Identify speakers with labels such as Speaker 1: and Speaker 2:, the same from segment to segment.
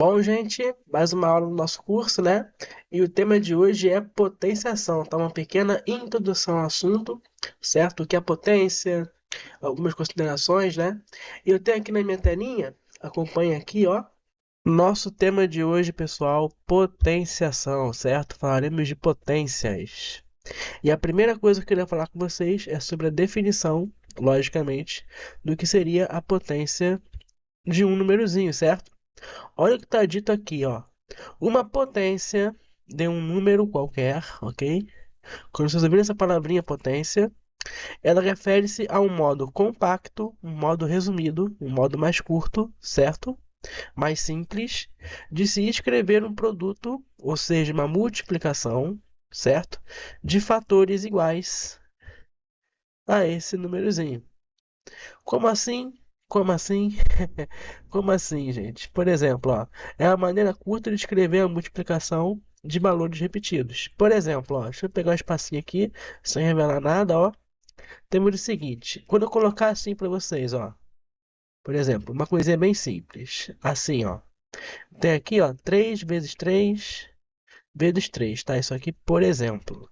Speaker 1: Bom, gente, mais uma aula do nosso curso, né? E o tema de hoje é potenciação, tá? Uma pequena introdução ao assunto, certo? O que é potência, algumas considerações, né? E eu tenho aqui na minha telinha, acompanha aqui, ó. Nosso tema de hoje, pessoal, potenciação, certo? Falaremos de potências. E a primeira coisa que eu queria falar com vocês é sobre a definição, logicamente, do que seria a potência de um númerozinho, certo? Olha o que está dito aqui, ó. Uma potência de um número qualquer, ok? Quando vocês ouvirem essa palavrinha potência, ela refere-se a um modo compacto, um modo resumido, um modo mais curto, certo? Mais simples, de se escrever um produto, ou seja, uma multiplicação, certo? De fatores iguais a esse númerozinho. Como assim? Como assim? Como assim, gente? Por exemplo, ó, é a maneira curta de escrever a multiplicação de valores repetidos. Por exemplo, ó, deixa eu pegar um espacinho aqui, sem revelar nada, ó. Temos o seguinte, quando eu colocar assim para vocês, ó, por exemplo, uma coisinha bem simples, assim, ó. Tem aqui, ó, 3 vezes 3 vezes 3, tá? Isso aqui, por exemplo,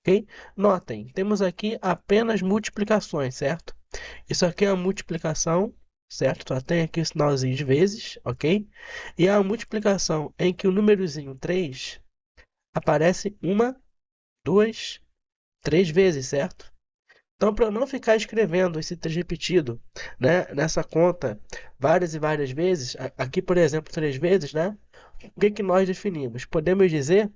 Speaker 1: ok? Notem, temos aqui apenas multiplicações, certo? Isso aqui é a multiplicação, certo? Só tem aqui o sinalzinho de vezes, ok? E a multiplicação em que o númerozinho 3 aparece uma, duas, três vezes, certo? Então, para eu não ficar escrevendo esse 3 repetido, né, nessa conta várias e várias vezes, aqui, por exemplo, 3 vezes, né? O que que nós definimos? Podemos dizer,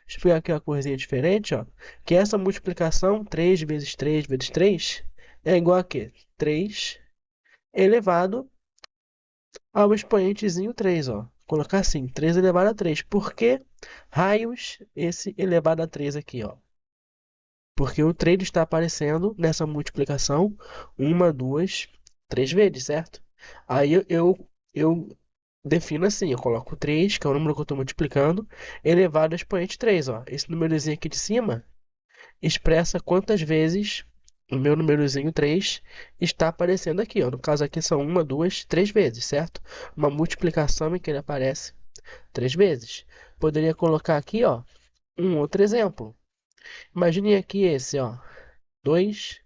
Speaker 1: deixa eu pegar aqui uma corzinha diferente, ó, que essa multiplicação 3 vezes 3 vezes 3 é igual a quê? 3 elevado ao expoentezinho 3, ó. Vou colocar assim, 3 elevado a 3. Por que raios esse elevado a 3 aqui, ó? Porque o 3 está aparecendo nessa multiplicação uma, duas, três vezes, certo? Aí eu defino assim, eu coloco 3, que é o número que eu estou multiplicando, elevado ao expoente 3, ó. Esse númerozinho aqui de cima expressa quantas vezes o meu númerozinho 3 está aparecendo aqui, ó. No caso aqui são uma, duas, três vezes, certo? Uma multiplicação em que ele aparece três vezes. Poderia colocar aqui, ó, um outro exemplo. Imagine aqui esse, ó, 2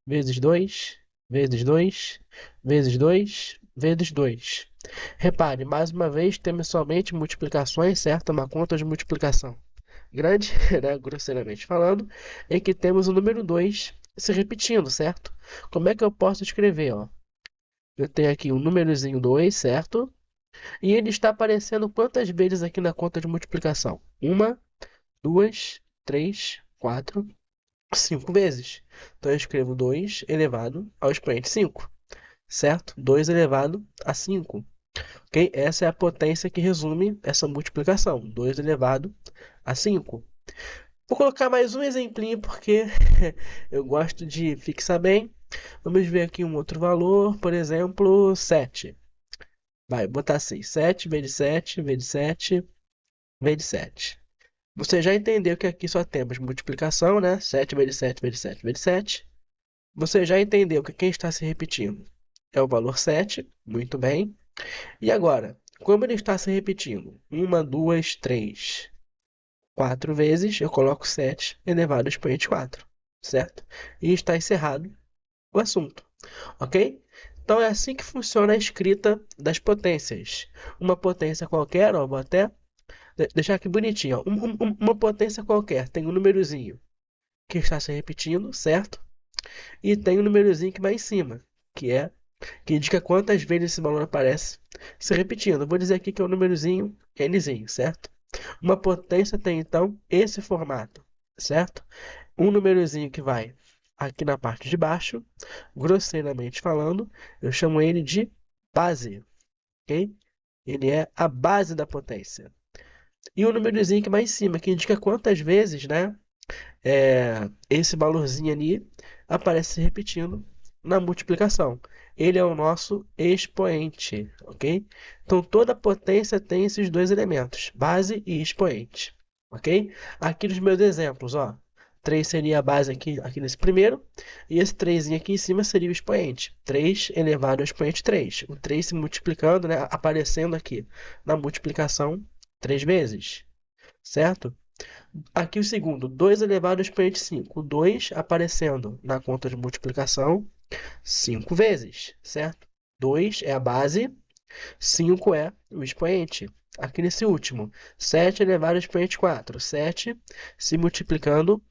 Speaker 1: vezes 2 vezes 2 vezes 2 vezes 2. Repare, mais uma vez temos somente multiplicações, certo? Uma conta de multiplicação grande, né, grosseiramente falando, em que temos o número 2 se repetindo, certo? Como é que eu posso escrever, ó? Eu tenho aqui um númerozinho 2, certo? E ele está aparecendo quantas vezes aqui na conta de multiplicação? Uma, duas, três, quatro, cinco vezes. Então eu escrevo 2 elevado ao expoente 5, certo? 2 elevado a 5. Ok? Essa é a potência que resume essa multiplicação. 2 elevado a 5. Vou colocar mais um exemplinho porque eu gosto de fixar bem. Vamos ver aqui um outro valor, por exemplo, 7. Vai, botar assim, 7 vezes 7 vezes 7 vezes 7. Você já entendeu que aqui só temos multiplicação, né? 7 vezes 7 vezes 7 vezes 7. Você já entendeu que quem está se repetindo é o valor 7, muito bem. E agora, como ele está se repetindo? Uma, duas, três, quatro vezes, eu coloco 7 elevado ao expoente 4, certo? E está encerrado o assunto, ok? Então é assim que funciona a escrita das potências. Uma potência qualquer, ó, vou até deixar aqui bonitinho, ó. Uma potência qualquer tem um númerozinho que está se repetindo, certo? E tem um númerozinho que vai em cima, que é que indica quantas vezes esse valor aparece se repetindo. Eu vou dizer aqui que é o númerozinho nzinho, certo? Uma potência tem então esse formato, certo? Um númerozinho que vai aqui na parte de baixo, grosseiramente falando, eu chamo ele de base, ok? Ele é a base da potência. E o númerozinho que vai em cima, que indica quantas vezes, né, esse valorzinho ali aparece se repetindo na multiplicação. Ele é o nosso expoente, ok? Então toda potência tem esses dois elementos, base e expoente, ok? Aqui nos meus exemplos, ó, 3 seria a base aqui nesse primeiro, e esse 3 aqui em cima seria o expoente. 3 elevado ao expoente 3. O 3 se multiplicando, né, aparecendo aqui na multiplicação 3 vezes, certo? Aqui o segundo, 2 elevado ao expoente 5. O 2 aparecendo na conta de multiplicação 5 vezes, certo? 2 é a base, 5 é o expoente. Aqui nesse último, 7 elevado ao expoente 4. 7 se multiplicando,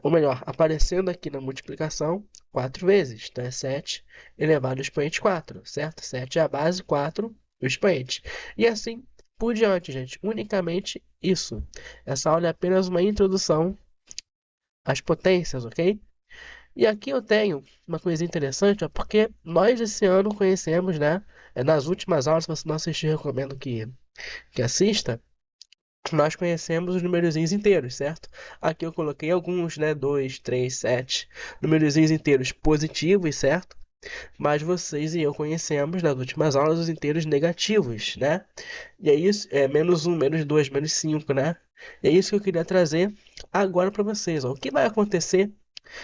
Speaker 1: ou melhor, aparecendo aqui na multiplicação 4 vezes. Então é 7 elevado ao expoente 4, certo? 7 é a base, 4 o expoente. E assim por diante, gente. Unicamente isso. Essa aula é apenas uma introdução às potências, ok? E aqui eu tenho uma coisa interessante, ó, porque nós esse ano conhecemos, né? Nas últimas aulas, se você não assistiu, eu recomendo que assista. Nós conhecemos os numerozinhos inteiros, certo? Aqui eu coloquei alguns, né? 2, 3, 7 numerozinhos inteiros positivos, certo? Mas vocês e eu conhecemos nas últimas aulas os inteiros negativos, né? E é isso, menos 1, menos 2, menos 5, né? E é isso que eu queria trazer agora para vocês, ó. O que vai acontecer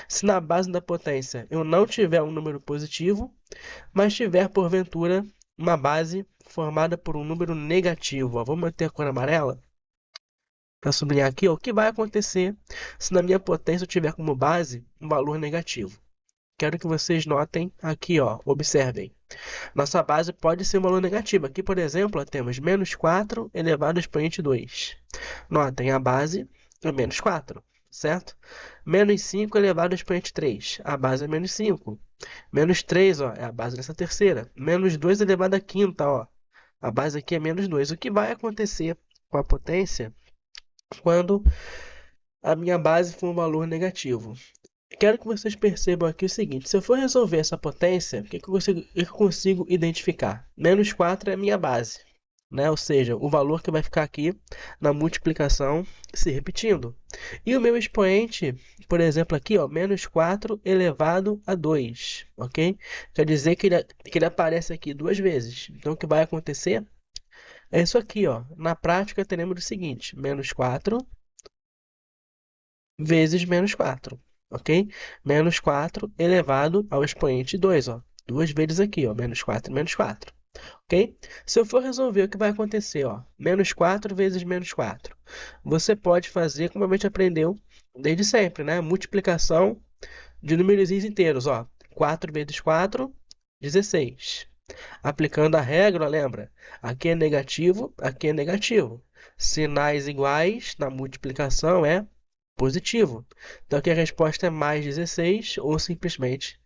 Speaker 1: se na base da potência eu não tiver um número positivo, mas tiver, porventura, uma base formada por um número negativo? Ó. Vou manter a cor amarela para sublinhar aqui, ó, o que vai acontecer se na minha potência eu tiver como base um valor negativo. Quero que vocês notem aqui, ó, observem. Nossa base pode ser um valor negativo. Aqui, por exemplo, ó, temos menos 4 elevado ao expoente 2. Notem, a base é menos 4, certo? Menos 5 elevado ao expoente 3. A base é menos 5. Menos 3, ó, é a base dessa terceira. Menos 2 elevado à quinta, ó. A base aqui é menos 2. O que vai acontecer com a potência quando a minha base for um valor negativo? Quero que vocês percebam aqui o seguinte: se eu for resolver essa potência, o que eu consigo identificar? Menos 4 é a minha base, né? Ou seja, o valor que vai ficar aqui na multiplicação se repetindo. E o meu expoente, por exemplo, aqui, ó, menos 4 elevado a 2, ok? Quer dizer que ele aparece aqui duas vezes. Então, o que vai acontecer é isso aqui, ó. Na prática, teremos o seguinte: menos 4 vezes menos 4, ok? Menos 4 elevado ao expoente 2, ó. Duas vezes aqui, ó. Menos 4 e menos 4, ok? Se eu for resolver, o que vai acontecer, ó? Menos 4 vezes menos 4. Você pode fazer como a gente aprendeu desde sempre, né? Multiplicação de números inteiros, ó. 4 vezes 4, 16. Aplicando a regra, lembra? Aqui é negativo, aqui é negativo. Sinais iguais na multiplicação é positivo. Então aqui a resposta é mais 16 ou simplesmente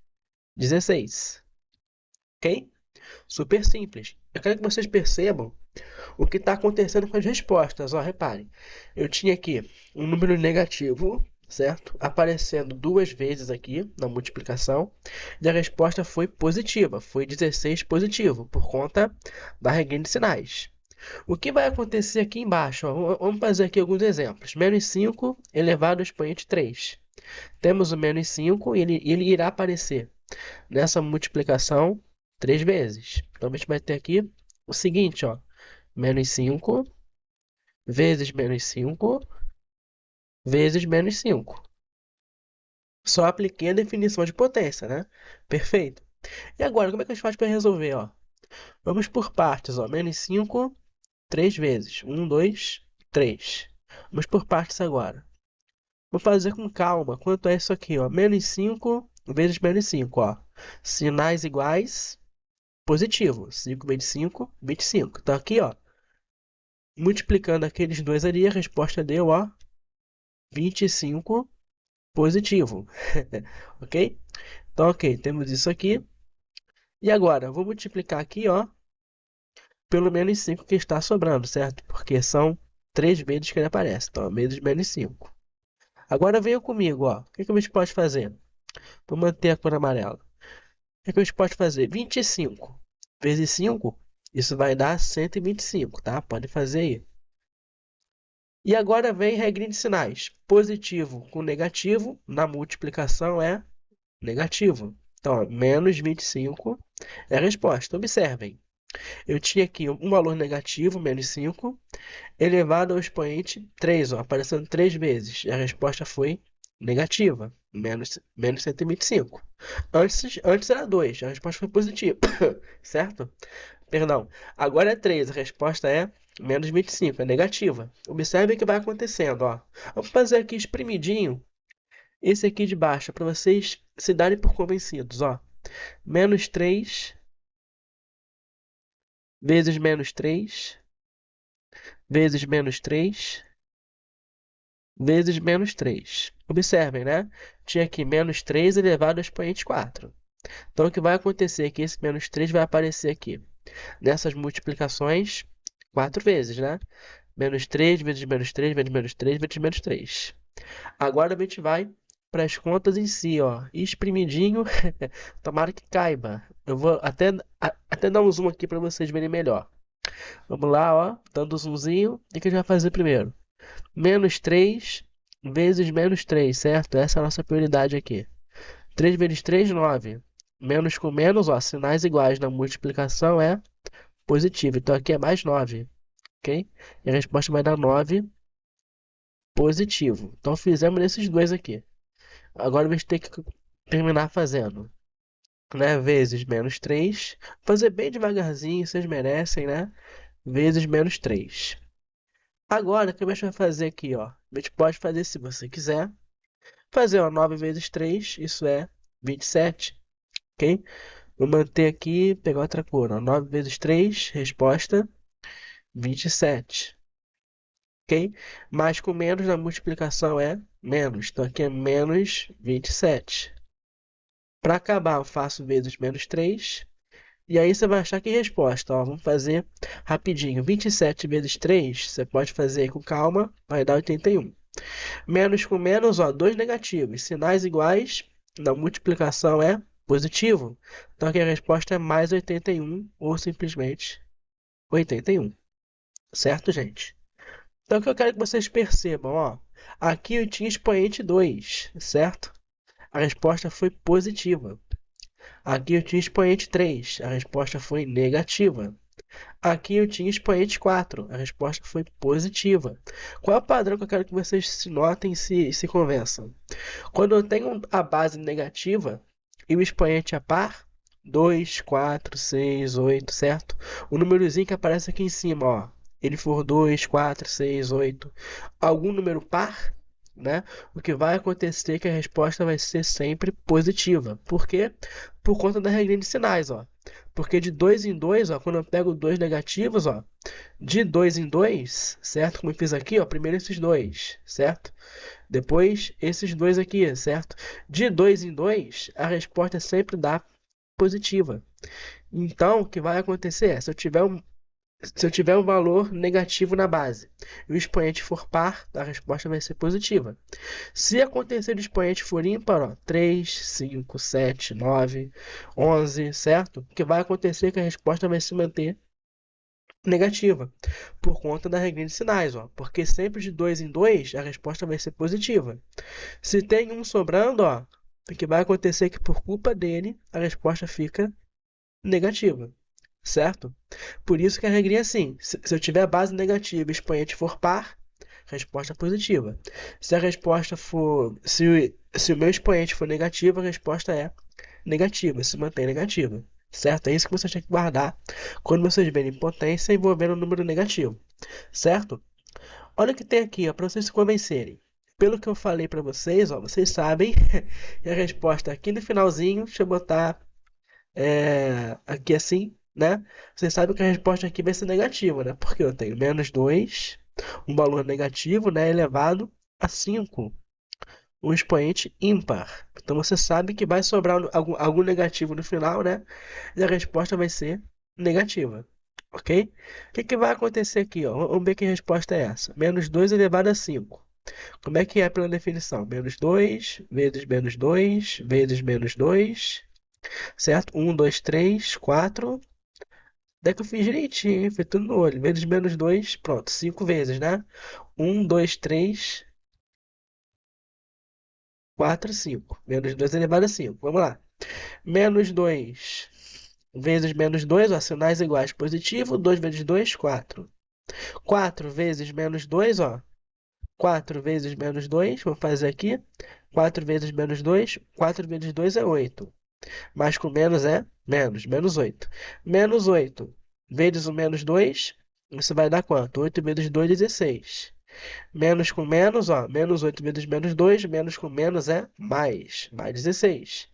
Speaker 1: 16. Ok? Super simples. Eu quero que vocês percebam o que está acontecendo com as respostas. Ó, reparem, eu tinha aqui um número negativo, certo? Aparecendo duas vezes aqui na multiplicação. E a resposta foi positiva, foi 16 positivo, por conta da regra de sinais. O que vai acontecer aqui embaixo? Ó, vamos fazer aqui alguns exemplos. Menos 5 elevado ao expoente 3. Temos o menos 5 e ele irá aparecer nessa multiplicação 3 vezes. Então, a gente vai ter aqui o seguinte, ó. Menos 5 vezes menos 5 vezes menos 5. Só apliquei a definição de potência, né? Perfeito. E agora, como é que a gente faz para resolver, ó? Vamos por partes, ó. Menos 5, 3 vezes. 1, 2, 3. Vamos por partes agora. Vou fazer com calma. Quanto é isso aqui, ó? Menos 5 vezes menos 5, ó. Sinais iguais, positivo. 5 vezes 5, 25. Então aqui, ó, multiplicando aqueles dois ali, a resposta deu, ó, 25 positivo. Ok? Então, ok, temos isso aqui. E agora, vou multiplicar aqui, ó, pelo menos 5 que está sobrando, certo? Porque são 3 vezes que ele aparece. Então, menos menos 5. Agora venha comigo, ó. O que a gente pode fazer? Vou manter a cor amarela. O que a gente pode fazer? 25 vezes 5, isso vai dar 125, tá? Pode fazer aí. E agora vem regrinha de sinais. Positivo com negativo, na multiplicação é negativo. Então, ó, menos 25 é a resposta. Observem. Eu tinha aqui um valor negativo, menos 5, elevado ao expoente 3, ó, aparecendo 3 vezes. E a resposta foi negativa, menos 125. Antes era 2, a resposta foi positiva, certo? Perdão, agora é 3, a resposta é menos 25, é negativa. Observe o que vai acontecendo, ó. Vamos fazer aqui espremidinho esse aqui de baixo, para vocês se darem por convencidos, ó. Menos 3 vezes menos 3 vezes menos 3 vezes menos 3. Observem, né? Tinha aqui menos 3 elevado ao expoente 4. Então, o que vai acontecer é que esse menos 3 vai aparecer aqui nessas multiplicações 4 vezes, né? Menos 3 vezes menos 3 vezes menos 3 vezes menos 3. Agora a gente vai para as contas em si, ó. Espremidinho, tomara que caiba. Eu vou até dar um zoom aqui para vocês verem melhor. Vamos lá, ó. Dando um zoomzinho. O que a gente vai fazer primeiro? Menos 3 vezes menos 3, certo? Essa é a nossa prioridade aqui. 3 vezes 3, 9. Menos com menos, ó, sinais iguais na multiplicação é positivo. Então aqui é mais 9, ok? E a resposta vai dar 9 positivo. Então fizemos esses dois aqui. Agora a gente tem que terminar fazendo, né? Vezes menos 3. Fazer bem devagarzinho, vocês merecem, né? Vezes menos 3. Agora, o que a gente vai fazer aqui, ó? A gente pode fazer, se você quiser, fazer, ó, 9 vezes 3, isso é 27, ok? Vou manter aqui, pegar outra cor, ó. 9 vezes 3, resposta 27, ok? Mais com menos na multiplicação é menos, então aqui é menos 27. Para acabar, eu faço vezes menos 3, e aí você vai achar que resposta, ó, vamos fazer rapidinho. 27 vezes 3, você pode fazer aí com calma, vai dar 81. Menos com menos, ó, dois negativos. Sinais iguais, na multiplicação é positivo. Então aqui a resposta é mais 81 ou simplesmente 81. Certo, gente? Então o que eu quero que vocês percebam, ó, aqui eu tinha expoente 2, certo? A resposta foi positiva. Aqui eu tinha expoente 3, a resposta foi negativa. Aqui eu tinha expoente 4, a resposta foi positiva. Qual é o padrão que eu quero que vocês se notem e se convençam? Quando eu tenho a base negativa e o expoente a par, 2, 4, 6, 8, certo? O númerozinho que aparece aqui em cima, ó, ele for 2, 4, 6, 8, algum número par, né? O que vai acontecer é que a resposta vai ser sempre positiva. Por quê? Por conta da regra de sinais, ó. Porque de 2 em 2, ó, quando eu pego dois negativos, ó, de 2 em 2, certo? Como eu fiz aqui, ó, primeiro esses dois, certo? Depois esses dois aqui, certo? De 2 em 2, a resposta sempre dá positiva. Então, o que vai acontecer é, se eu tiver um valor negativo na base e o expoente for par, a resposta vai ser positiva. Se acontecer o expoente for ímpar, ó, 3, 5, 7, 9, 11, certo? O que vai acontecer é que a resposta vai se manter negativa, por conta da regra de sinais, ó, porque sempre de 2 em 2 a resposta vai ser positiva. Se tem um sobrando, ó, o que vai acontecer é que por culpa dele a resposta fica negativa, certo? Por isso que a regrinha é assim: se eu tiver base negativa e expoente for par, resposta positiva. Se a resposta for, se o meu expoente for negativo, a resposta é negativa, se mantém negativa. Certo? É isso que vocês têm que guardar quando vocês verem potência envolvendo um número negativo. Certo? Olha o que tem aqui, para vocês se convencerem. Pelo que eu falei para vocês, ó, vocês sabem, e a resposta aqui no finalzinho, deixa eu botar aqui assim, né? Vocês sabem que a resposta aqui vai ser negativa, né? Porque eu tenho menos 2, um valor negativo, né, elevado a 5, um expoente ímpar. Então você sabe que vai sobrar algum negativo no final, né? E a resposta vai ser negativa. Ok? O que, que vai acontecer aqui? Ó? Vamos ver que resposta é essa. Menos 2 elevado a 5. Como é que é pela definição? Menos 2 vezes menos 2 vezes menos 2, certo? 1, 2, 3, 4. Até que eu fiz direitinho, hein? Foi tudo no olho. Vezes menos 2, pronto, 5 vezes, né? 1, 2, 3, 4, 5. Menos 2 elevado a 5. Vamos lá. Menos 2 vezes menos 2, ó, sinais iguais, positivo, 2 vezes 2, 4. 4 vezes menos 2, ó, 4 vezes menos 2, vou fazer aqui, 4 vezes menos 2, 4 vezes 2 é 8. Mais com menos é menos, menos 8. Menos 8 vezes o menos 2, isso vai dar quanto? 8 vezes 2, 16. Menos com menos, ó, menos 8 vezes menos 2, menos com menos é mais, mais 16.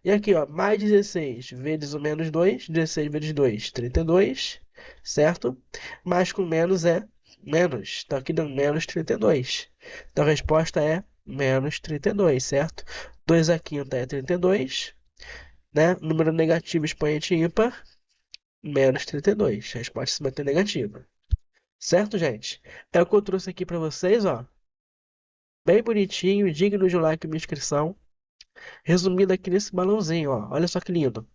Speaker 1: E aqui, ó, mais 16 vezes o menos 2, 16 vezes 2, 32, certo? Mais com menos é menos, então aqui deu menos 32. Então a resposta é menos 32, certo? 2 à quinta é 32, né? Número negativo expoente ímpar, menos 32. A resposta se mantém negativa. Certo, gente? É o que eu trouxe aqui para vocês, ó. Bem bonitinho, digno de um like e uma inscrição. Resumindo aqui nesse balãozinho, ó. Olha só que lindo.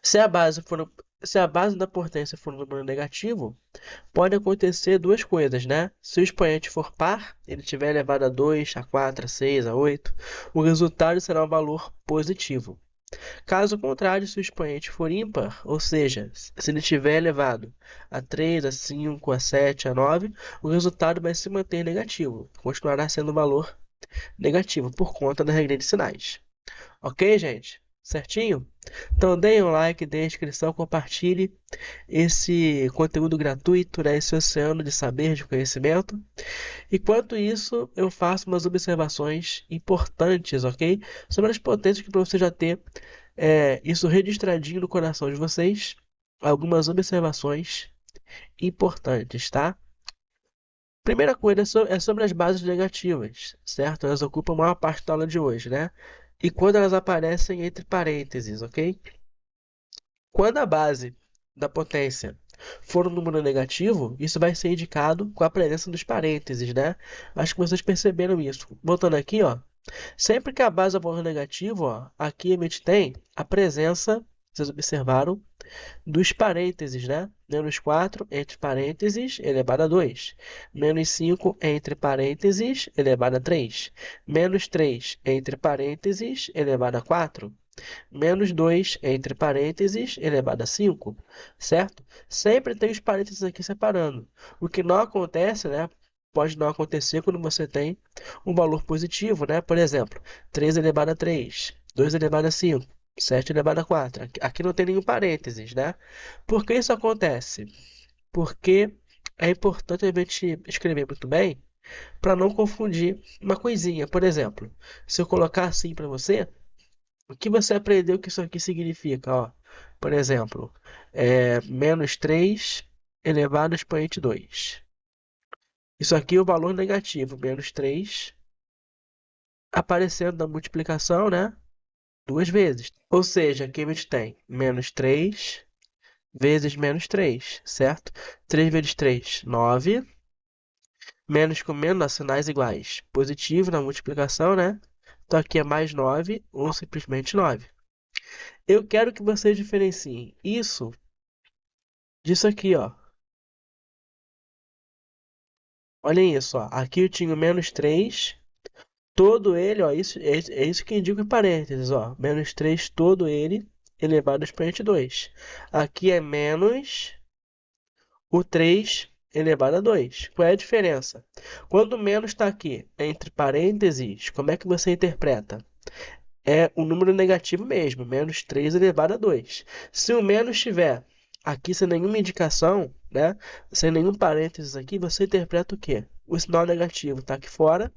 Speaker 1: Se a base for, se a base da potência for um número negativo, pode acontecer duas coisas, né? Se o expoente for par, ele tiver elevado a 2, a 4, a 6, a 8, o resultado será um valor positivo. Caso contrário, se o expoente for ímpar, ou seja, se ele tiver elevado a 3, a 5, a 7, a 9, o resultado vai se manter negativo, continuará sendo um valor negativo por conta da regra de sinais. Ok, gente? Certinho? Então deem um like, deem a inscrição, compartilhe esse conteúdo gratuito, né, esse oceano de saber, de conhecimento. Enquanto isso, eu faço umas observações importantes, ok? Sobre as potências que para você já ter isso registradinho no coração de vocês. Algumas observações importantes, tá? Primeira coisa é sobre as bases negativas, certo? Elas ocupam a maior parte da aula de hoje, né? E quando elas aparecem entre parênteses, ok? Quando a base da potência for um número negativo, isso vai ser indicado com a presença dos parênteses, né? Acho que vocês perceberam isso. Voltando aqui, ó. Sempre que a base é um valor negativo, ó, aqui a gente tem a presença, vocês observaram, dos parênteses, né? Menos 4 entre parênteses elevado a 2. Menos 5 entre parênteses elevado a 3. Menos 3 entre parênteses elevado a 4. Menos 2 entre parênteses elevado a 5, certo? Sempre tem os parênteses aqui separando. O que não acontece, né? Pode não acontecer quando você tem um valor positivo, né? Por exemplo, 3 elevado a 3, 2 elevado a 5, 7 elevado a 4. Aqui não tem nenhum parênteses, né? Por que isso acontece? Porque é importante a gente escrever muito bem para não confundir uma coisinha. Por exemplo, se eu colocar assim para você, o que você aprendeu que isso aqui significa? Ó, por exemplo, menos 3 elevado a expoente 2. Isso aqui é o valor negativo, menos 3 aparecendo na multiplicação, né? Duas vezes. Ou seja, aqui a gente tem menos 3 vezes menos 3, certo? 3 vezes 3, 9. Menos com menos, sinais iguais. Positivo na multiplicação, né? Então aqui é mais 9 ou simplesmente 9. Eu quero que vocês diferenciem isso disso aqui, ó. Olhem isso, ó. Aqui eu tinha o menos 3, todo ele, ó. Isso, é isso que indica em parênteses, ó. Menos 3, todo ele, elevado a expoente 2. Aqui é menos o 3 elevado a 2. Qual é a diferença? Quando o menos está aqui entre parênteses, como é que você interpreta? É um número negativo mesmo, menos 3 elevado a 2. Se o menos estiver aqui sem nenhuma indicação, né, sem nenhum parênteses aqui, você interpreta o quê? O sinal negativo está aqui fora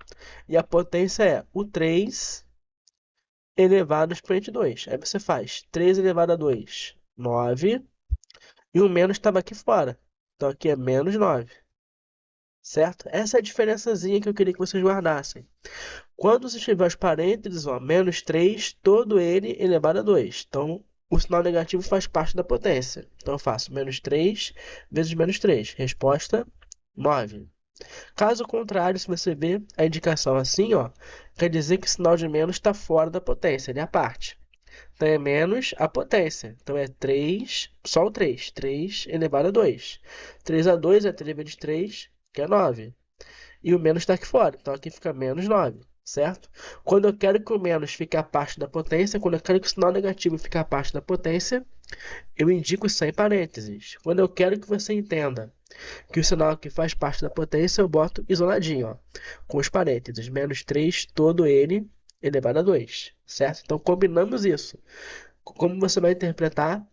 Speaker 1: e a potência é o 3 elevado a expoente 2. Aí você faz 3 elevado a 2, 9, e o menos estava aqui fora. Então aqui é menos 9, certo? Essa é a diferençazinha que eu queria que vocês guardassem. Quando você tiver os parênteses, ó, menos 3, todo ele elevado a 2. Então, o sinal negativo faz parte da potência. Então, eu faço menos 3 vezes menos 3. Resposta, 9. Caso contrário, se você ver a indicação assim, ó, quer dizer que o sinal de menos está fora da potência, ele é a parte. Então, é menos a potência. Então, é 3, só o 3. 3 elevado a 2. 3 a 2 é 3 vezes 3, que é 9. E o menos está aqui fora. Então aqui fica menos 9, certo? Quando eu quero que o menos fique a parte da potência, quando eu quero que o sinal negativo fique a parte da potência, eu indico sem parênteses. Quando eu quero que você entenda que o sinal que faz parte da potência, eu boto isoladinho, ó, com os parênteses. Menos 3 todo ele elevado a 2, certo? Então, combinamos isso. Como você vai interpretar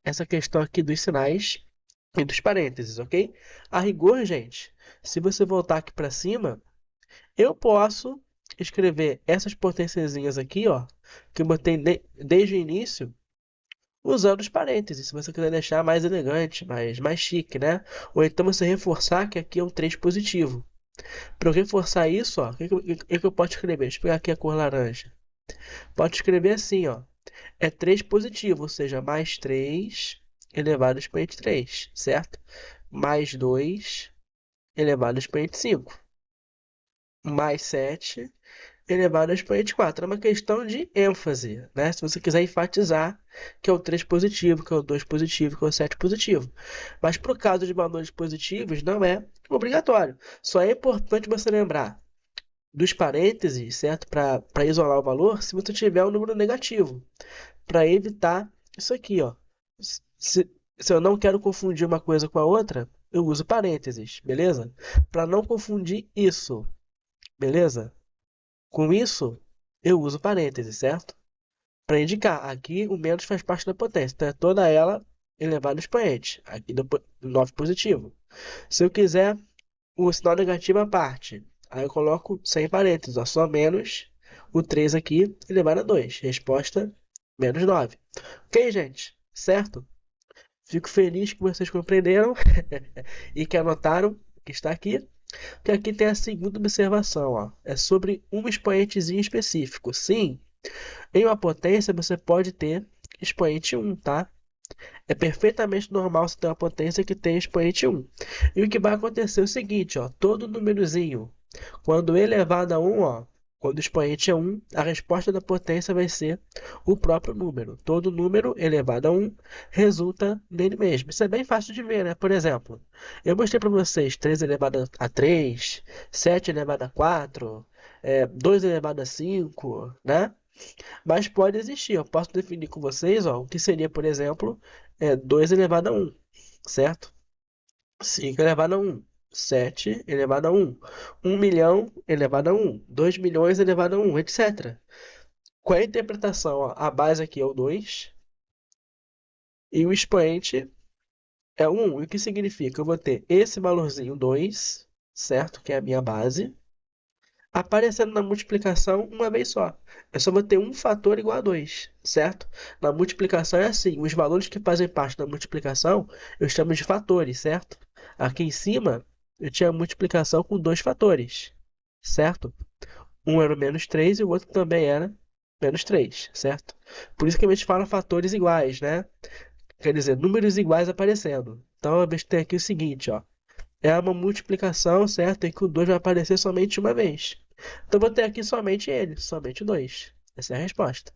Speaker 1: essa questão aqui dos sinais e dos parênteses, ok? A rigor, gente, se você voltar aqui para cima, eu posso escrever essas potênciazinhas aqui, ó, que eu botei desde o início, usando os parênteses, se você quiser deixar mais elegante, mais chique, né? Ou então você reforçar que aqui é um 3 positivo. Para eu reforçar isso, ó, o que eu posso escrever? Deixa eu pegar aqui a cor laranja. Pode escrever assim, ó. É 3 positivo, ou seja, mais 3 elevado ao expoente 3, certo? Mais 2 elevado ao expoente 5. Mais 7 elevado ao expoente 4. É uma questão de ênfase, né? Se você quiser enfatizar que é o 3 positivo, que é o 2 positivo, que é o 7 positivo. Mas para o caso de valores positivos, não é obrigatório. Só é importante você lembrar dos parênteses, certo? Para isolar o valor, se você tiver um número negativo. Para evitar isso aqui, ó. Se, se eu não quero confundir uma coisa com a outra, eu uso parênteses, beleza? Para não confundir isso, beleza? Com isso, eu uso parênteses, certo? Para indicar, aqui o menos faz parte da potência, então é toda ela elevada ao expoente, aqui do 9 positivo. Se eu quiser o sinal negativo à parte, aí eu coloco sem parênteses, ó, só menos o 3 aqui elevado a 2. Resposta, menos 9. Ok, gente? Certo? Fico feliz que vocês compreenderam e que anotaram que está aqui. Que aqui tem a segunda observação, ó. É sobre um expoentezinho específico. Sim, em uma potência você pode ter expoente 1, tá? É perfeitamente normal você ter uma potência que tem expoente 1. E o que vai acontecer é o seguinte, ó, todo númerozinho, quando elevado a 1, ó, quando o expoente é 1, a resposta da potência vai ser o próprio número. Todo número elevado a 1 resulta nele mesmo. Isso é bem fácil de ver, né? Por exemplo, eu mostrei para vocês 3 elevado a 3, 7 elevado a 4, 2 elevado a 5, né? Mas pode existir. Eu posso definir com vocês, ó, o que seria, por exemplo, 2 elevado a 1, certo? 5 elevado a 1. 7 elevado a 1. 1 milhão elevado a 1. 2 milhões elevado a 1, etc. Qual é a interpretação? Ó? A base aqui é o 2 e o expoente é o 1. E o que significa? Eu vou ter esse valorzinho 2, certo? Que é a minha base, aparecendo na multiplicação uma vez só. Eu só vou ter um fator igual a 2, certo? Na multiplicação é assim, os valores que fazem parte da multiplicação eu chamo de fatores, certo? Aqui em cima eu tinha a multiplicação com dois fatores, certo? Um era o menos 3 e o outro também era menos 3, certo? Por isso que a gente fala fatores iguais, né? Quer dizer, números iguais aparecendo. Então a gente tem aqui o seguinte, ó. É uma multiplicação, certo? Em que o 2 vai aparecer somente uma vez. Então, vou ter aqui somente ele, somente o 2. Essa é a resposta.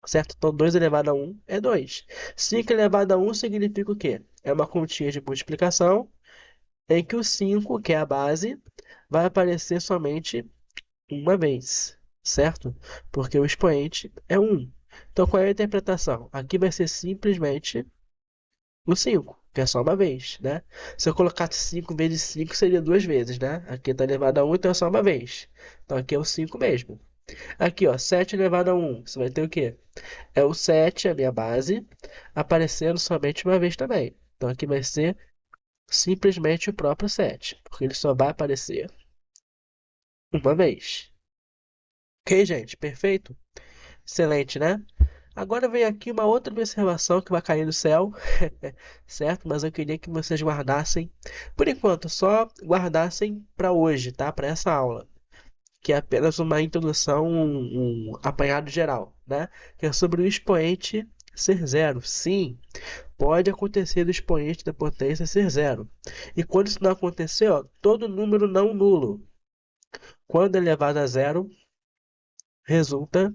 Speaker 1: Certo? Então, 2 elevado a 1 é 2. 5 elevado a 1 significa o quê? É uma continha de multiplicação em que o 5, que é a base, vai aparecer somente uma vez. Certo? Porque o expoente é 1. Então, qual é a interpretação? Aqui vai ser simplesmente o 5, que é só uma vez, né? Se eu colocasse 5 vezes 5 seria duas vezes, né? Aqui está elevado a 1, então é só uma vez. Então aqui é o 5 mesmo. Aqui, ó, 7 elevado a 1, você vai ter o quê? É o 7, a minha base, aparecendo somente uma vez também. Então aqui vai ser simplesmente o próprio 7, porque ele só vai aparecer uma vez. Ok, gente? Perfeito? Excelente, né? Agora vem aqui uma outra observação que vai cair do céu, certo? Mas eu queria que vocês guardassem, por enquanto, só guardassem para hoje, tá? Para essa aula, que é apenas uma introdução, um apanhado geral, né? Que é sobre o expoente ser zero. Sim, pode acontecer do expoente da potência ser zero. E quando isso não acontecer, ó, todo número não nulo, quando elevado a zero, resulta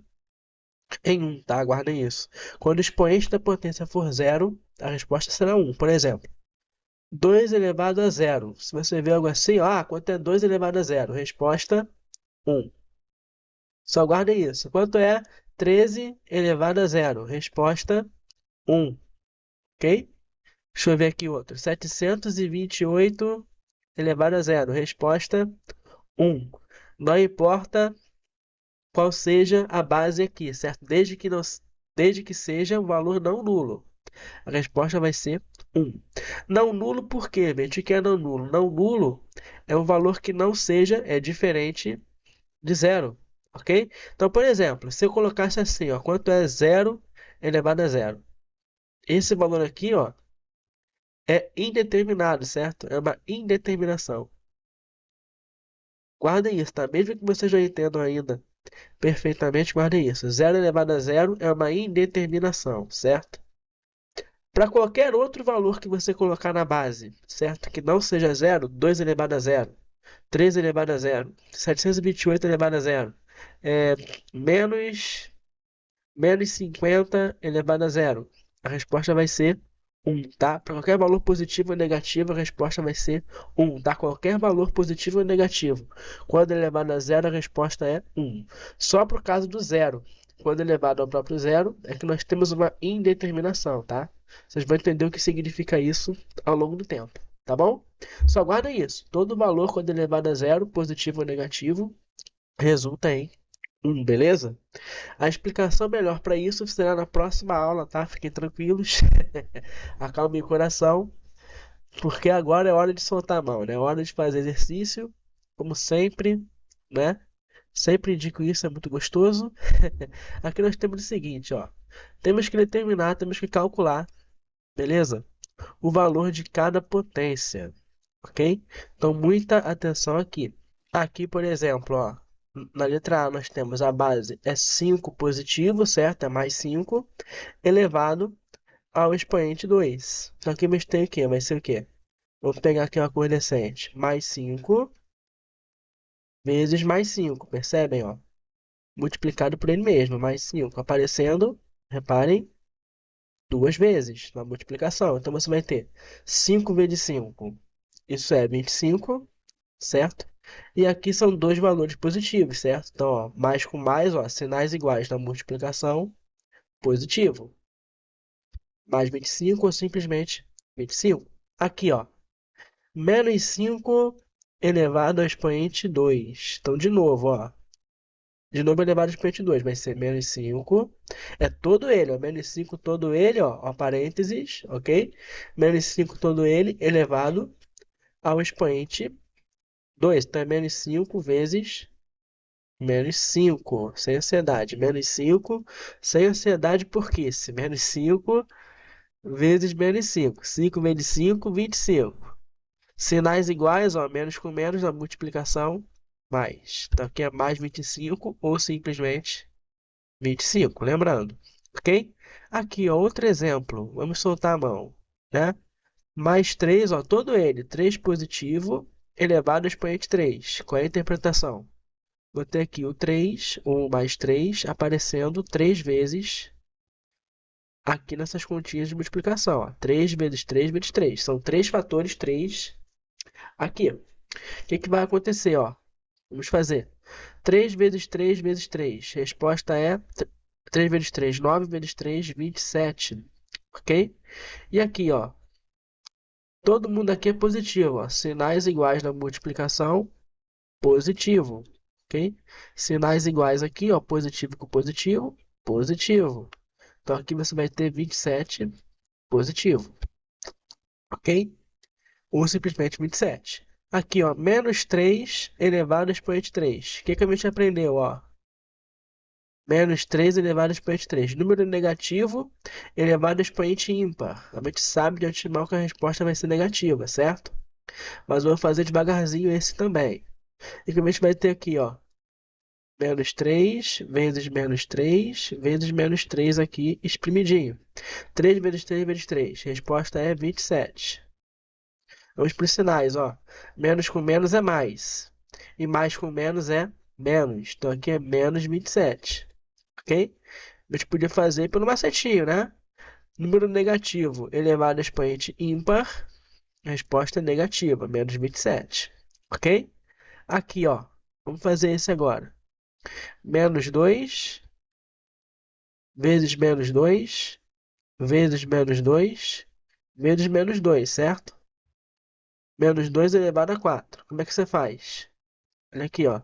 Speaker 1: em 1, tá? Guardem isso. Quando o expoente da potência for zero, a resposta será 1. Por exemplo, 2 elevado a zero. Se você vê algo assim, quanto é 2 elevado a zero? Resposta 1. Só guardem isso. Quanto é 13 elevado a zero? Resposta 1. ok? Deixa eu ver aqui outro. 728 elevado a zero. Resposta 1. Não importa qual seja a base aqui, certo? Desde que seja um valor não nulo. A resposta vai ser 1. Não nulo por quê, gente? O que é não nulo? Não nulo é um valor que não seja diferente de zero, ok? Então, por exemplo, se eu colocasse assim, ó, quanto é zero elevado a zero? Esse valor aqui, ó, é indeterminado, certo? É uma indeterminação. Guardem isso, tá? Mesmo que vocês não entendam ainda perfeitamente, guardem isso. Zero elevado a zero é uma indeterminação, certo? Para qualquer outro valor que você colocar na base, certo? Que não seja zero, 2 elevado a zero, 3 elevado a zero, 728 elevado a zero, é, menos menos 50 elevado a zero. A resposta vai ser 1, tá? Para qualquer valor positivo ou negativo, a resposta vai ser 1, tá? Qualquer valor positivo ou negativo. Quando elevado a zero, a resposta é 1. Só para o caso do zero, quando elevado ao próprio zero, é que nós temos uma indeterminação, tá? Vocês vão entender o que significa isso ao longo do tempo, tá bom? Só guarda isso. Todo valor, quando elevado a zero, positivo ou negativo, resulta em 1, beleza? A explicação melhor para isso será na próxima aula, tá? Fiquem tranquilos. Acalmem o coração, porque agora é hora de soltar a mão, né? É hora de fazer exercício, como sempre, né? Sempre indico isso, é muito gostoso. Aqui nós temos o seguinte, ó. Temos que determinar, temos que calcular, beleza? O valor de cada potência, ok? Então, muita atenção aqui. Aqui, por exemplo, ó, na letra A nós temos a base é 5 positivo, certo? É mais 5 elevado ao expoente 2. Então aqui mas tem o quê? Vai ser o quê? Vamos pegar aqui uma cor decente. Mais 5 vezes mais 5, percebem, ó? Multiplicado por ele mesmo, mais 5. Aparecendo, reparem, duas vezes na multiplicação. Então você vai ter 5 vezes 5. Isso é 25, certo? E aqui são dois valores positivos, certo? Então, ó, mais com mais, ó, sinais iguais na multiplicação, positivo. Mais 25 ou simplesmente 25. Aqui, ó, menos 5 elevado ao expoente 2. Então, de novo, ó, de novo elevado ao expoente 2 vai ser menos 5. É todo ele, ó, menos 5 todo ele, ó parênteses, ok? Menos 5 todo ele elevado ao expoente 2. Então, é menos 5 vezes menos 5, sem ansiedade. Menos 5, sem ansiedade, porque se menos 5 vezes menos 5. 5 vezes 5, 25. Sinais iguais, ó, menos com menos na multiplicação, mais. Então aqui é mais 25 ou simplesmente 25, lembrando, ok? Aqui, ó, outro exemplo. Vamos soltar a mão, né? Mais 3, ó, todo ele, 3 positivo elevado ao expoente 3. Qual é a interpretação? Vou ter aqui o 3, 1 mais 3, aparecendo 3 vezes aqui nessas continhas de multiplicação. Ó. 3 vezes 3 vezes 3. São 3 fatores 3 aqui. O que vai acontecer? Ó? Vamos fazer 3 vezes 3 vezes 3. Resposta é 3 vezes 3, 9 vezes 3, 27. Ok? E aqui, ó. Todo mundo aqui é positivo. Ó. Sinais iguais na multiplicação, positivo. Ok? Sinais iguais aqui, ó, positivo com positivo, positivo. Então aqui você vai ter 27 positivo, ok? Ou simplesmente 27. Aqui, ó, menos 3 elevado ao expoente 3. O que que a gente aprendeu, ó? Menos 3 elevado ao expoente 3. Número negativo elevado ao expoente ímpar. A gente sabe de antemão que a resposta vai ser negativa, certo? Mas eu vou fazer devagarzinho esse também. E que a gente vai ter aqui, ó, menos 3 vezes menos 3 vezes menos 3 aqui, espremidinho. 3 vezes 3 vezes 3. Resposta é 27. Vamos para os sinais, ó. Menos com menos é mais. E mais com menos é menos. Então aqui é menos 27. Ok? A gente podia fazer pelo macetinho, né? Número negativo elevado a expoente ímpar. A resposta é negativa, menos 27. Ok? Aqui, ó. Vamos fazer esse agora. Menos 2 vezes menos 2 vezes menos 2 vezes menos 2, certo? Menos 2 elevado a 4. Como é que você faz? Olha aqui, ó.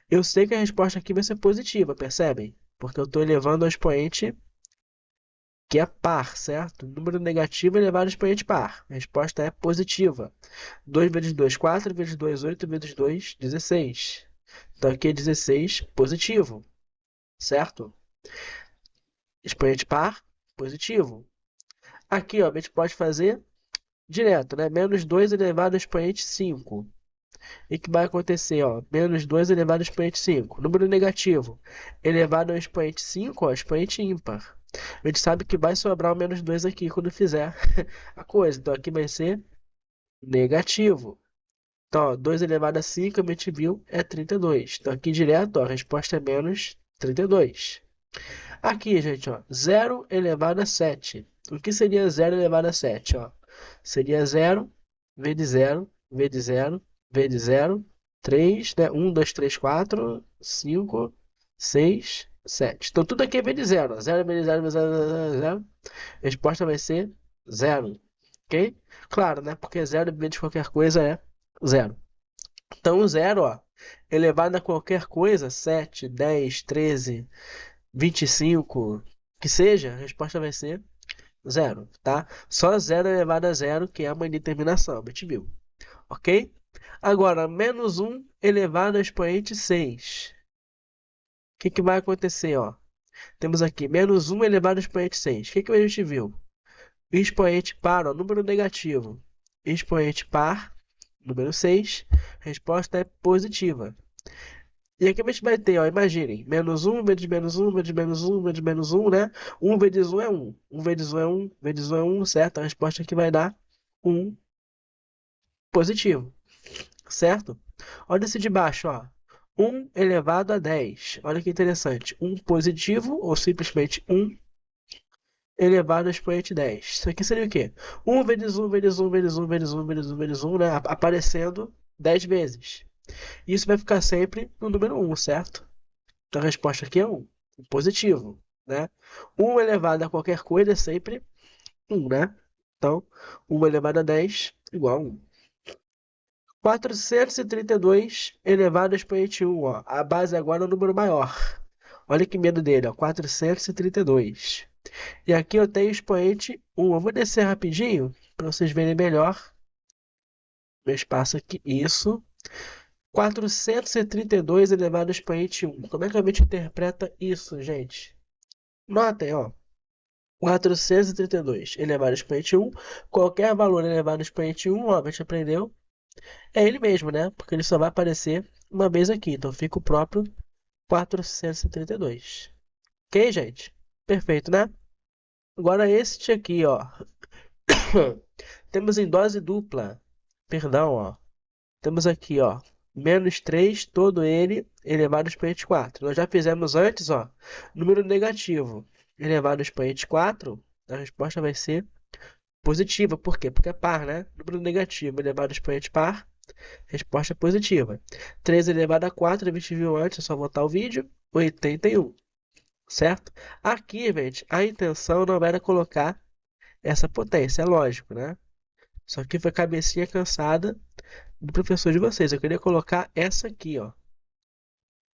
Speaker 1: Eu sei que a resposta aqui vai ser positiva, percebem? Porque eu estou elevando ao expoente que é par, certo? Número negativo elevado ao expoente par. A resposta é positiva. 2 vezes 2, 4 vezes 2, 8 vezes 2, 16. Então aqui é 16 positivo, certo? Expoente par, positivo. Aqui, ó, a gente pode fazer direto, né? Menos 2 elevado ao expoente 5. E que vai acontecer, ó? Menos 2 elevado ao expoente 5. Número negativo elevado ao expoente 5, ó, expoente ímpar. A gente sabe que vai sobrar o menos 2 aqui quando fizer a coisa. Então aqui vai ser negativo. Então, ó, 2 elevado a 5, a gente viu, é 32. Então aqui direto, ó, a resposta é menos 32. Aqui, gente, ó, 0 elevado a 7. O que seria 0 elevado a 7? Ó? Seria 0 vezes 0, vezes 0, vezes 0, 3, né? 1, 2, 3, 4, 5, 6, 7. Então tudo aqui é vezes 0. 0 vezes 0 vezes 0, 0, 0. A resposta vai ser 0. Ok? Claro, né? Porque 0 vezes qualquer coisa é 0. Então o 0, ó, elevado a qualquer coisa, 7, 10, 13, 25, que seja, a resposta vai ser 0, tá? Só 0 elevado a 0, que é uma indeterminação, a gente viu, ok? Agora, menos 1 elevado a expoente 6. O que, que vai acontecer, ó? Temos aqui menos 1 elevado a expoente 6. O que, que a gente viu? Expoente par, ó, número negativo. Expoente par, número 6. Resposta é positiva. E aqui a gente vai ter, ó, imaginem, menos 1 vezes menos 1 vezes menos 1 vezes menos 1, né? 1 vezes 1 é 1. 1 vezes 1 é 1, vezes 1 é 1, certo? A resposta aqui vai dar 1 positivo, certo? Olha esse de baixo, ó. 1 elevado a 10. Olha que interessante. 1 positivo, ou simplesmente 1 elevado ao expoente 10. Isso aqui seria o quê? 1 vezes 1 vezes 1 vezes 1 vezes 1 vezes 1 vezes 1, né? Aparecendo 10 vezes. Isso vai ficar sempre no número 1, certo? Então a resposta aqui é 1, positivo, né? 1 elevado a qualquer coisa é sempre 1, né? Então, 1 elevado a 10 igual a 1. 432 elevado ao expoente 1, ó. A base agora é o número maior. Olha que medo dele, ó. 432. E aqui eu tenho o expoente 1. Eu vou descer rapidinho para vocês verem melhor meu espaço aqui. Isso. 432 elevado ao expoente 1. Como é que a gente interpreta isso, gente? Notem, ó. 432 elevado ao expoente 1. Qualquer valor elevado ao expoente 1, ó, a gente aprendeu, é ele mesmo, né? Porque ele só vai aparecer uma vez aqui. Então fica o próprio 432. Ok, gente? Perfeito, né? Agora este aqui, ó. Temos em dose dupla. Perdão, ó. Temos aqui, ó. Menos 3, todo ele elevado ao expoente 4. Nós já fizemos antes, ó. Número negativo elevado ao expoente 4. A resposta vai ser positiva. Por quê? Porque é par, né? Número negativo elevado ao expoente par. Resposta positiva. 3 elevado a 4, a gente viu antes, é só voltar o vídeo. 81, certo? Aqui, gente, a intenção não era colocar essa potência, é lógico, né? Só que foi a cabecinha cansada do professor de vocês. Eu queria colocar essa aqui, ó.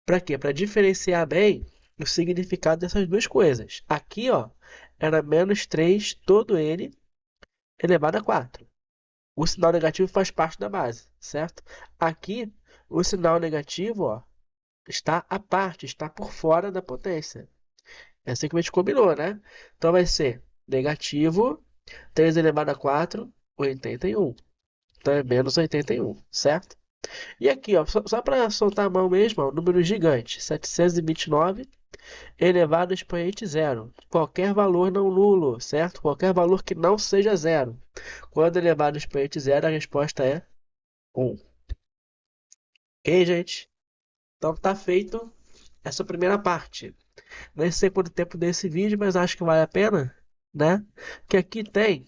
Speaker 1: Para quê? Para diferenciar bem o significado dessas duas coisas. Aqui, ó, era menos 3 todo ele elevado a 4. O sinal negativo faz parte da base, certo? Aqui, o sinal negativo, ó, está à parte, está por fora da potência. É assim que a gente combinou, né? Então vai ser negativo 3 elevado a 4, 81. Então é menos 81, certo? E aqui, ó, só para soltar a mão mesmo, ó, número gigante, 729 elevado ao expoente zero. Qualquer valor não nulo, certo? Qualquer valor que não seja zero. Quando elevado ao expoente zero, a resposta é 1. Ok, gente? Então tá feito essa primeira parte. Nem sei quanto tempo desse vídeo, mas acho que vale a pena, né? Que aqui tem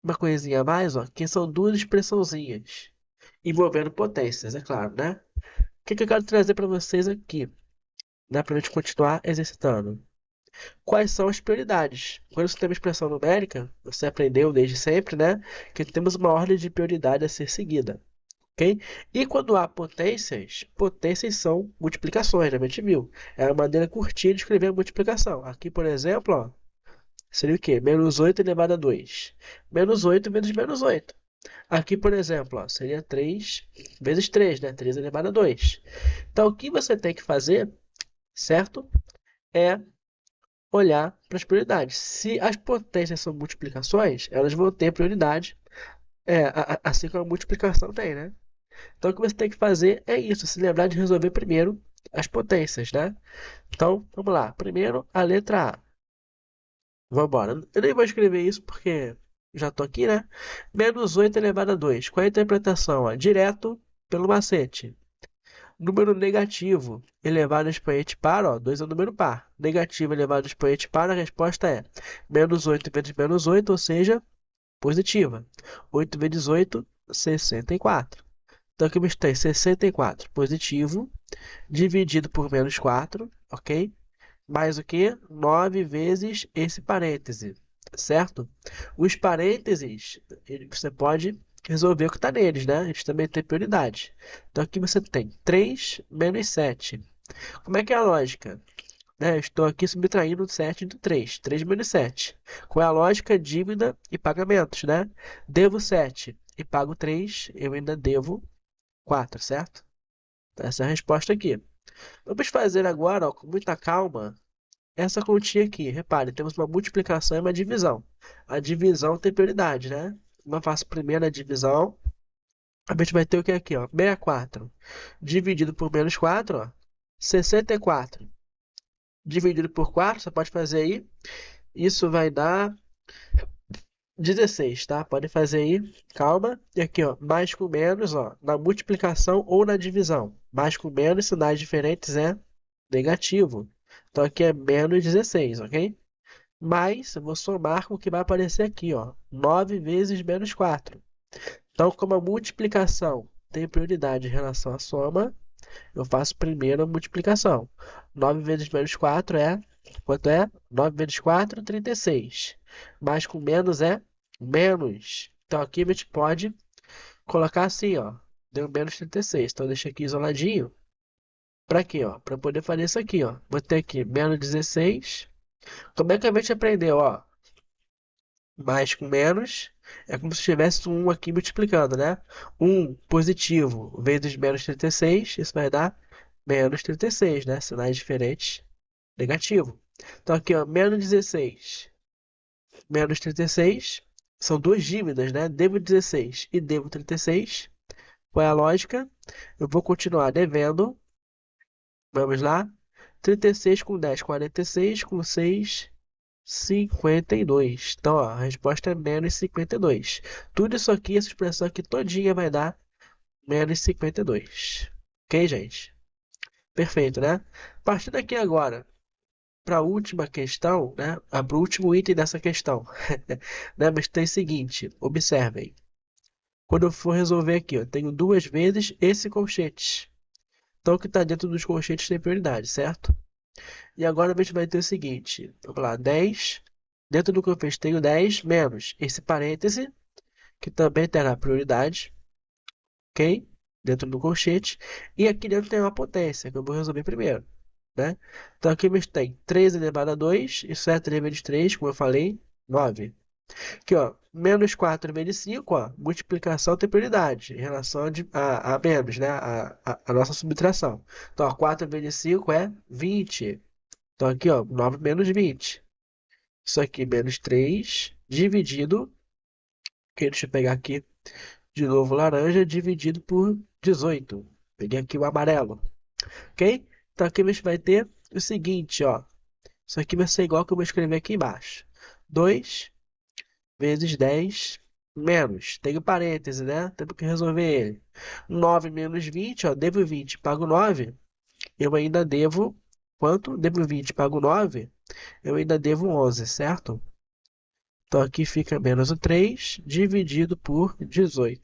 Speaker 1: uma coisinha a mais, ó, que são duas expressãozinhas envolvendo potências, é claro, né? O que eu quero trazer para vocês aqui, né, para a gente continuar exercitando? Quais são as prioridades? Quando você tem uma expressão numérica, você aprendeu desde sempre, né, que temos uma ordem de prioridade a ser seguida, ok? E quando há potências, potências são multiplicações, né? A gente viu. É uma maneira curtinha de escrever a multiplicação. Aqui, por exemplo, ó, seria o quê? Menos 8 elevado a 2. Menos 8 vezes menos 8. Aqui, por exemplo, ó, seria 3 vezes 3, né? 3 elevado a 2. Então, o que você tem que fazer, certo? É olhar para as prioridades. Se as potências são multiplicações, elas vão ter prioridade, assim como a multiplicação tem, né? Então, o que você tem que fazer é isso, se lembrar de resolver primeiro as potências, né? Então, vamos lá. Primeiro, a letra A. Vamos embora. Eu nem vou escrever isso porque já estou aqui, né? Menos 8 elevado a 2. Qual é a interpretação? Ó? Direto pelo macete. Número negativo elevado a expoente par, ó, 2 é um número par. Negativo elevado a expoente par, a resposta é menos 8 vezes menos 8, ou seja, positiva. 8 vezes 8, 64. Então aqui me tem 64 positivo, dividido por menos 4, ok? Mais o que? 9 vezes esse parêntese, certo? Os parênteses, você pode resolver o que está neles, né? Eles também têm prioridade. Então aqui você tem 3 menos 7. Como é que é a lógica? Né? Eu estou aqui subtraindo 7 do 3. 3 menos 7. Qual é a lógica? Dívida e pagamentos, né? Devo 7 e pago 3, eu ainda devo 4, certo? Então, essa é a resposta aqui. Vamos fazer agora, ó, com muita calma, essa continha aqui. Repare, temos uma multiplicação e uma divisão. A divisão tem prioridade, né? Eu faço primeiro a divisão. A gente vai ter o que aqui, ó? 64 dividido por menos 4, ó. 64 dividido por 4, você pode fazer aí. Isso vai dar 16, tá? Pode fazer aí, calma. E aqui, ó, mais com menos, ó, na multiplicação ou na divisão. Mais com menos, sinais diferentes é negativo. Então aqui é menos 16, ok? Mas eu vou somar com o que vai aparecer aqui, ó, 9 vezes menos 4. Então, como a multiplicação tem prioridade em relação à soma, eu faço primeiro a multiplicação. 9 vezes menos 4 é... Quanto é? 9 vezes 4, 36. Mais com menos é menos. Então, aqui a gente pode colocar assim, ó. Deu menos 36. Então, deixa aqui isoladinho. Para quê, ó? Para poder fazer isso aqui, ó. Vou ter aqui menos 16. Como é que a gente aprendeu, ó? Mais com menos. É como se tivesse um aqui multiplicando, né? Um positivo vezes menos 36. Isso vai dar menos 36, né? Sinais diferentes, negativo. Então aqui, ó, menos 16, menos 36. São duas dívidas, né? Devo 16 e devo 36. Qual é a lógica? Eu vou continuar devendo. Vamos lá. 36 com 10, 46 com 6, 52. Então, ó, a resposta é menos 52. Tudo isso aqui, essa expressão aqui todinha vai dar menos 52. Ok, gente? Perfeito, né? A partir daqui agora, para a última questão, né? Para o último item dessa questão, né? Mas tem o seguinte, observem. Quando eu for resolver aqui, eu tenho duas vezes esse colchete. Então, o que está dentro dos colchetes tem prioridade, certo? E agora a gente vai ter o seguinte, vamos lá, 10. Dentro do que eu fiz, tenho 10 menos esse parêntese, que também terá prioridade, ok? Dentro do colchete. E aqui dentro tem uma potência, que eu vou resolver primeiro, né? Então aqui a gente tem 3 elevado a 2, isso é 3 vezes 3, como eu falei, 9. Aqui, ó, menos 4 vezes 5, ó, multiplicação tem prioridade em relação a menos, né? A nossa subtração. Então, ó, 4 vezes 5 é 20. Então aqui, ó, 9 menos 20. Isso aqui menos 3 dividido, ok, deixa eu pegar aqui de novo laranja, dividido por 18. Peguei aqui o amarelo, ok? Então aqui a gente vai ter o seguinte, ó. Isso aqui vai ser igual que eu vou escrever aqui embaixo. 2 vezes 10 menos. Tem o parêntese, né? Temos que resolver ele. 9 menos 20, ó. Devo 20, pago 9. Eu ainda devo... Quanto? Devo 20, pago 9. Eu ainda devo 11, certo? Então aqui fica menos o 3 dividido por 18.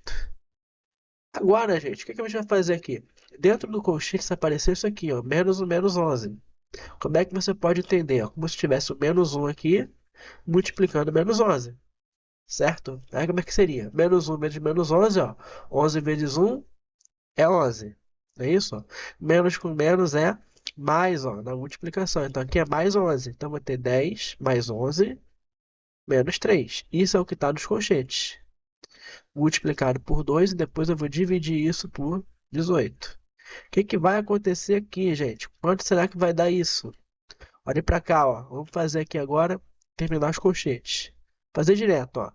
Speaker 1: Agora, gente, o que a gente vai fazer aqui? Dentro do colchete apareceu isso aqui, ó, menos o menos 11. Como é que você pode entender? Ó, como se tivesse o menos 1 aqui, multiplicando menos 11, certo? Aí como é que seria? Menos 1 vezes menos 11, ó. 11 vezes 1 é 11. Não é isso? Ó? Menos com menos é mais, ó, na multiplicação. Então aqui é mais 11. Então vai ter 10 mais 11 menos 3. Isso é o que está nos colchetes. Multiplicado por 2 e depois eu vou dividir isso por 18. O que, que vai acontecer aqui, gente? Quanto será que vai dar isso? Olhe para cá, ó. Vamos fazer aqui agora, terminar os colchetes. Fazer direto, ó.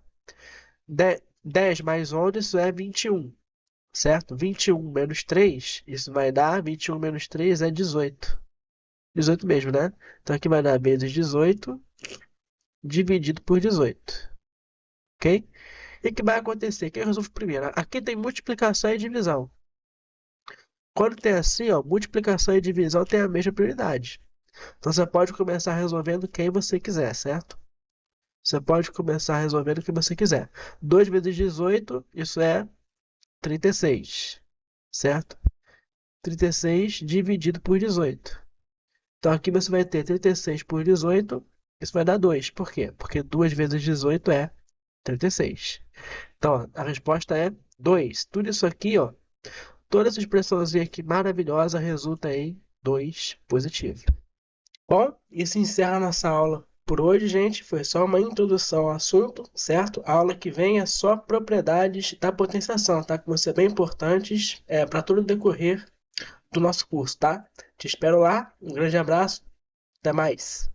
Speaker 1: 10 mais 11, isso é 21, certo? 21 menos 3, isso vai dar, 21 menos 3 é 18. 18 mesmo, né? Então aqui vai dar vezes 18 dividido por 18, ok? O que vai acontecer? Quem resolve primeiro? Aqui tem multiplicação e divisão. Quando tem assim, ó, multiplicação e divisão tem a mesma prioridade. Então você pode começar resolvendo quem você quiser, certo? Você pode começar resolvendo o que você quiser. 2 vezes 18, isso é 36, certo? 36 dividido por 18. Então aqui você vai ter 36 por 18, isso vai dar 2. Por quê? Porque 2 vezes 18 é 36. Então, ó, a resposta é 2. Tudo isso aqui, ó, toda essa expressãozinha aqui maravilhosa resulta em 2 positivo. Bom, isso encerra a nossa aula por hoje, gente. Foi só uma introdução ao assunto, certo? A aula que vem é só propriedades da potenciação, tá? Que vão ser bem importantes para todo o decorrer do nosso curso, tá? Te espero lá. Um grande abraço. Até mais.